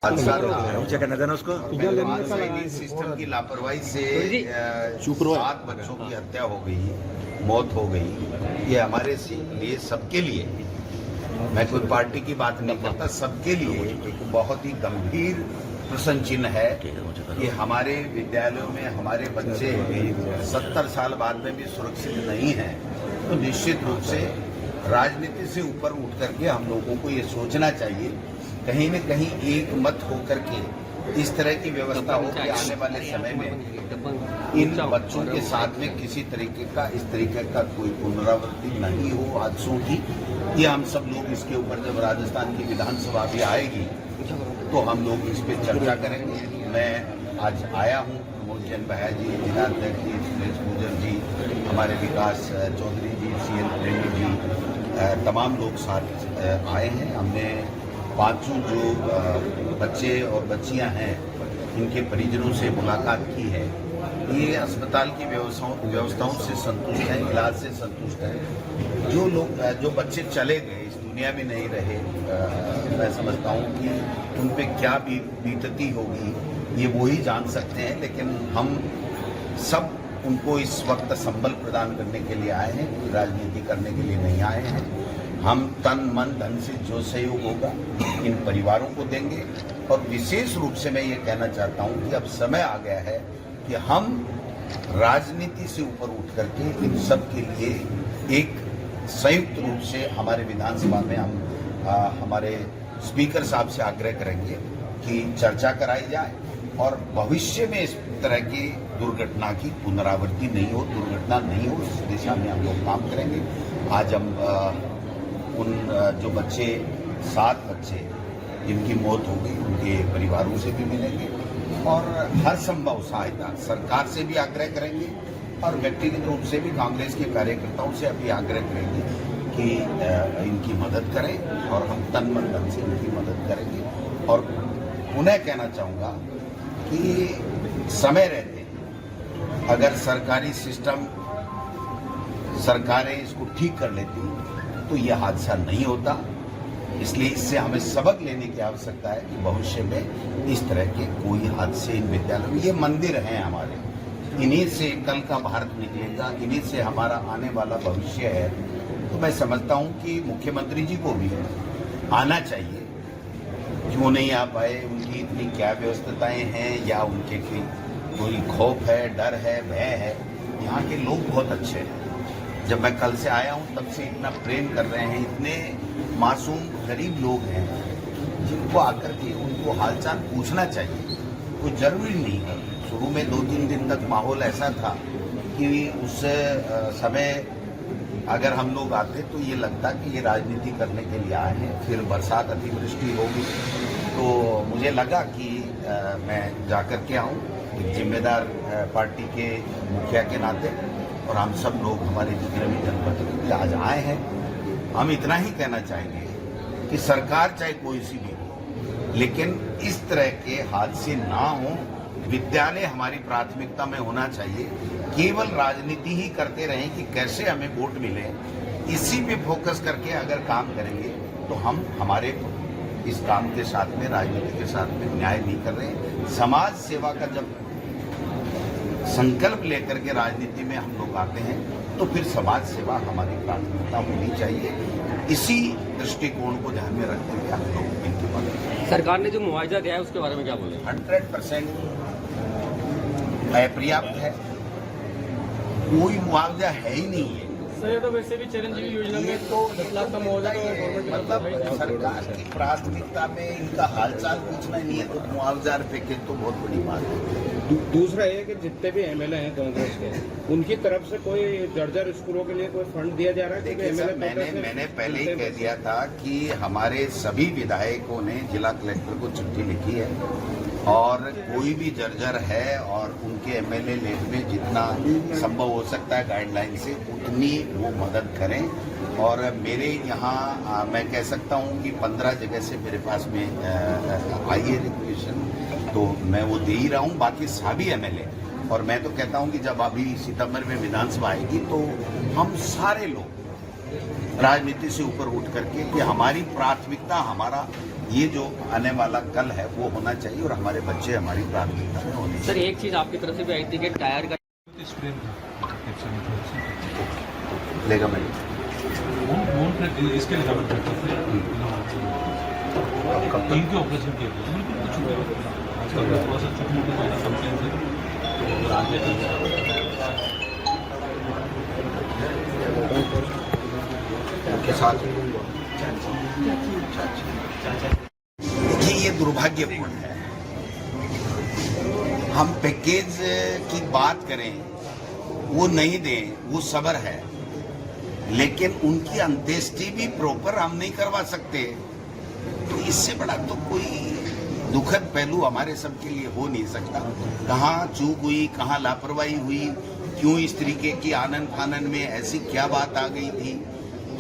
करना था ना उसको। सिस्टम की लापरवाही से 7 बच्चों की हत्या हो गई, मौत हो गई। ये हमारे लिए, सबके लिए, मैं कोई पार्टी की बात नहीं करता, सबके लिए एक बहुत ही गंभीर प्रश्न चिन्ह है कि हमारे विद्यालयों में हमारे बच्चे 70 साल बाद में भी सुरक्षित नहीं हैं। तो निश्चित रूप से राजनीति से ऊपर उठ करके हम लोगों को ये सोचना चाहिए, कहीं न कहीं एक मत होकर के इस तरह की व्यवस्था हो कि आने वाले समय में इन बच्चों के साथ में किसी तरीके का, इस तरीके का कोई पुनरावृत्ति नहीं हो हादसों की। ये हम सब लोग इसके ऊपर, जब राजस्थान की विधानसभा भी आएगी तो हम लोग इस पर चर्चा करेंगे। मैं आज आया हूँ, प्रमोद जैन भैया जी, जिलाध्यक्ष जी, सुरेश गुर्जर जी, हमारे विकास चौधरी जी, CL रेड्डी जी, तमाम लोग साथ आए हैं। हमने 5 जो बच्चे और बच्चियां हैं, इनके परिजनों से मुलाकात की है। ये अस्पताल की व्यवस्थाओं से संतुष्ट हैं, इलाज से संतुष्ट हैं। जो लोग, जो बच्चे चले गए, इस दुनिया में नहीं रहे, मैं समझता हूँ कि उन पे क्या बीतती होगी ये वो ही जान सकते हैं। लेकिन हम सब उनको इस वक्त संबल प्रदान करने के लिए आए हैं, राजनीति करने के लिए नहीं आए हैं। हम तन मन धन से जो सहयोग होगा इन परिवारों को देंगे। और विशेष रूप से मैं ये कहना चाहता हूँ कि अब समय आ गया है कि हम राजनीति से ऊपर उठ करके इन सब के लिए एक संयुक्त रूप से हमारे विधानसभा में हम हमारे स्पीकर साहब से आग्रह करेंगे कि चर्चा कराई जाए और भविष्य में इस तरह की दुर्घटना की पुनरावृत्ति नहीं हो, दुर्घटना नहीं हो, इस दिशा में हम लोग काम करेंगे। आज हम उन जो बच्चे, 7 बच्चे जिनकी मौत हो गई, उनके परिवारों से भी मिलेंगे और हर संभव सहायता सरकार से भी आग्रह करेंगे और व्यक्तिगत रूप से भी कांग्रेस के कार्यकर्ताओं से अभी आग्रह करेंगे कि इनकी मदद करें और हम तन मन धन से इनकी मदद करेंगे। और पुनः कहना चाहूँगा कि समय रहते अगर सरकारी सिस्टम, सरकारें इसको ठीक कर लेती तो यह हादसा नहीं होता। इसलिए इससे हमें सबक लेने की आवश्यकता है कि भविष्य में इस तरह के कोई हादसे इन विद्यालयों में, ये मंदिर हैं हमारे, इन्हीं से कल का भारत निकलेगा, इन्हीं से हमारा आने वाला भविष्य है। तो मैं समझता हूं कि मुख्यमंत्री जी को भी आना चाहिए। क्यों नहीं आ पाए, उनकी इतनी क्या व्यवस्थाएं हैं या उनके कोई खौफ है, डर है, भय है? यहाँ के लोग बहुत अच्छे हैं। जब मैं कल से आया हूं तब से इतना प्रेम कर रहे हैं, इतने मासूम गरीब लोग हैं जिनको आकर के उनको हालचाल पूछना चाहिए। कोई जरूरी नहीं है। शुरू में 2-3 दिन तक माहौल ऐसा था कि उस समय अगर हम लोग आते तो ये लगता कि ये राजनीति करने के लिए आए हैं। फिर बरसात, अतिवृष्टि होगी तो मुझे लगा कि मैं जाकर के आऊँ एक जिम्मेदार पार्टी के मुखिया के नाते। और हम सब लोग हमारे जितने भी जनप्रतिनिधि आज आए हैं, हम इतना ही कहना चाहेंगे कि सरकार चाहे कोई सी भी हो, लेकिन इस तरह के हादसे ना हो। विद्यालय हमारी प्राथमिकता में होना चाहिए। केवल राजनीति ही करते रहें कि कैसे हमें वोट मिले, इसी पे फोकस करके अगर काम करेंगे तो हम हमारे इस काम के साथ में, राजनीति के साथ में न्याय नहीं कर रहे। समाज सेवा का जब संकल्प लेकर के राजनीति में हम लोग आते हैं तो फिर समाज सेवा हमारी प्राथमिकता होनी चाहिए। इसी दृष्टिकोण को ध्यान में रखते हुए हम लोग इनकी मदद। सरकार ने जो मुआवजा दिया है उसके बारे में क्या बोले? 100% अपर्याप्त है, कोई मुआवजा है ही नहीं है। सर, तो वैसे भी चिरंजीवी योजना में तो 10 लाख का मुआवजा तो मतलब सरकार की प्राथमिकता में इनका हालचाल पूछना नहीं है तो मुआवजा पैकेज तो बहुत बड़ी बात है। दूसरा है कि जितने भी MLA हैं कांग्रेस के, उनकी तरफ से कोई जर्जर स्कूलों के लिए कोई फंड दिया जा रहा है? देखिए सर, मैंने पहले ही कह दिया था कि हमारे सभी विधायकों ने जिला कलेक्टर को चिट्ठी लिखी है और कोई भी जर्जर है और उनके MLA लेवल में जितना संभव हो सकता है गाइडलाइन से उतनी वो मदद करें। और मेरे यहाँ मैं कह सकता हूँ कि 15 जगह से मेरे पास में आई है रिक्वेशन, तो मैं वो दे ही रहा हूँ। बाकी सभी MLA, और मैं तो कहता हूँ कि जब अभी सितंबर में विधानसभा आएगी तो हम सारे लोग राजनीति से ऊपर उठ करके कि हमारी प्राथमिकता, हमारा ये जो आने वाला कल है वो होना चाहिए और हमारे बच्चे हमारी प्राथमिकता में होने सर चाहिए। एक चीज आपकी तरफ से भी आई थी कि टायर का लेगा मैं इसके लिए टीम के ऑपरेशन किए थे आजकल थोड़ा सा छोटी मोटी कंप्लेन है तो आगे उनके साथ ये दुर्भाग्यपूर्ण है। हम पैकेज की बात करें वो नहीं दें, वो सबर है, लेकिन उनकी अंत्येष्टि भी प्रॉपर हम नहीं करवा सकते। तो इससे बड़ा तो कोई दुखद पहलू हमारे सबके लिए हो नहीं सकता। कहाँ चूक हुई, कहाँ लापरवाही हुई, क्यों इस तरीके की आनन फानन में ऐसी क्या बात आ गई थी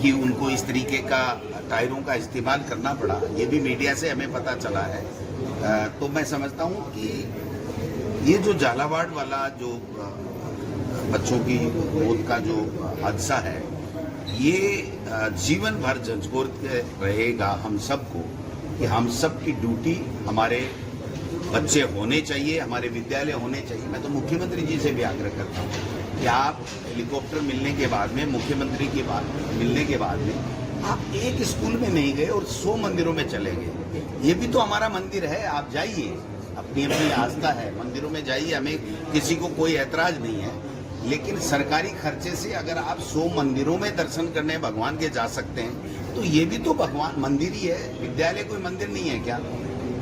कि उनको इस तरीके का टायरों का इस्तेमाल करना पड़ा, ये भी मीडिया से हमें पता चला है। तो मैं समझता हूँ कि ये जो झालावाड़ वाला जो बच्चों की मौत का जो हादसा है, ये जीवन भर झंझोर रहेगा हम सबको कि हम सब की ड्यूटी हमारे बच्चे होने चाहिए, हमारे विद्यालय होने चाहिए। मैं तो मुख्यमंत्री जी से भी आग्रह करता हूँ कि आप हेलीकॉप्टर मिलने के बाद में, मुख्यमंत्री के बाद मिलने के बाद में आप एक स्कूल में नहीं गए और 100 मंदिरों में चले गए। ये भी तो हमारा मंदिर है, आप जाइए, अपनी अपनी आस्था है, मंदिरों में जाइए, हमें किसी को कोई ऐतराज नहीं है। लेकिन सरकारी खर्चे से अगर आप 100 मंदिरों में दर्शन करने भगवान के जा सकते हैं तो ये भी तो भगवान मंदिर ही है। विद्यालय कोई मंदिर नहीं है क्या?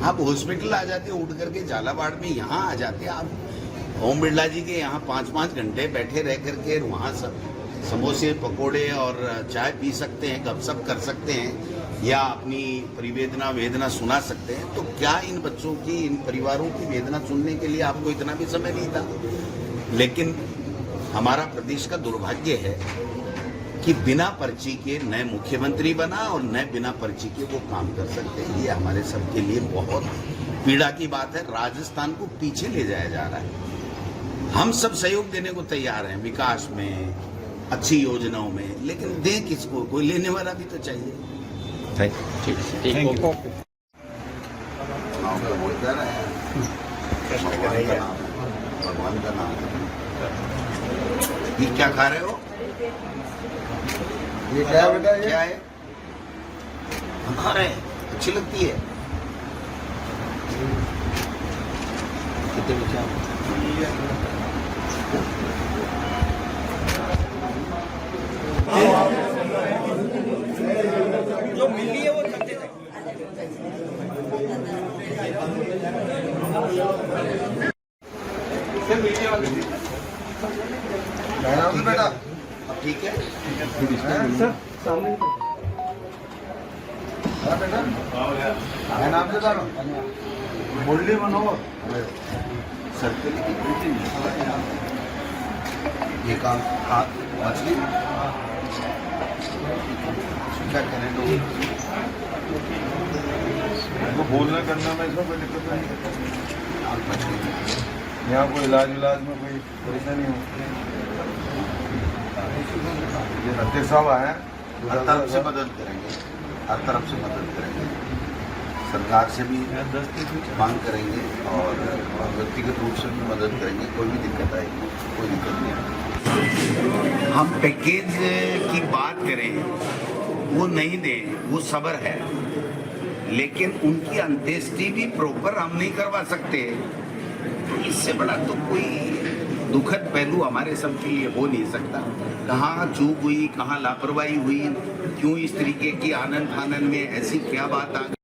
आप हॉस्पिटल आ जाते उठ करके झालावाड़ में, यहाँ आ जाते आप ओम बिरला जी के यहाँ 5-5 घंटे बैठे रह करके वहाँ सब समोसे पकोड़े और चाय पी सकते हैं, गपशप कर सकते हैं या अपनी परिवेदना वेदना सुना सकते हैं। तो क्या इन बच्चों की, इन परिवारों की वेदना सुनने के लिए आपको इतना भी समय नहीं था? लेकिन हमारा प्रदेश का दुर्भाग्य है कि बिना पर्ची के नए मुख्यमंत्री बना और नए बिना पर्ची के वो काम कर सकते हैं। ये हमारे सबके लिए बहुत पीड़ा की बात है। राजस्थान को पीछे ले जाया जा रहा है। हम सब सहयोग देने को तैयार हैं, विकास में, अच्छी योजनाओं में, लेकिन दें किसको? कोई लेने वाला भी तो चाहिए। ठीक भगवान का नाम। ये क्या खा रहे हो? ये क्या है बेटा? क्या है? हमारे अच्छी लगती है। कितने बच्चे? जो मिली है वो करते थे। बेटा ठीक है सर सामने बेटा मैं नाम से रहा हूँ मुरली मनोहर सर के लिए ये काम हाथ मछली क्या करें लोग? वो बोलना करना में इसमें कोई दिक्कत नहीं है। यहाँ कोई इलाज में कोई परेशानी हो। ये अध्यक्ष साहब आए हैं, हर तरफ से मदद करेंगे, हर तरफ से मदद करेंगे, सरकार से भी मांग करेंगे और व्यक्तिगत रूप से भी मदद करेंगे। कोई भी दिक्कत आएगी, कोई दिक्कत नहीं आएगी। हम पैकेज की बात करें वो नहीं दें, वो सबर है, लेकिन उनकी अंत्येष्टि भी प्रॉपर हम नहीं करवा सकते। तो इससे बड़ा तो कोई दुखद पहलू हमारे सबके लिए हो नहीं सकता। कहाँ चूक हुई, कहाँ लापरवाही हुई, क्यों इस तरीके की आनन फानन में ऐसी क्या बात आ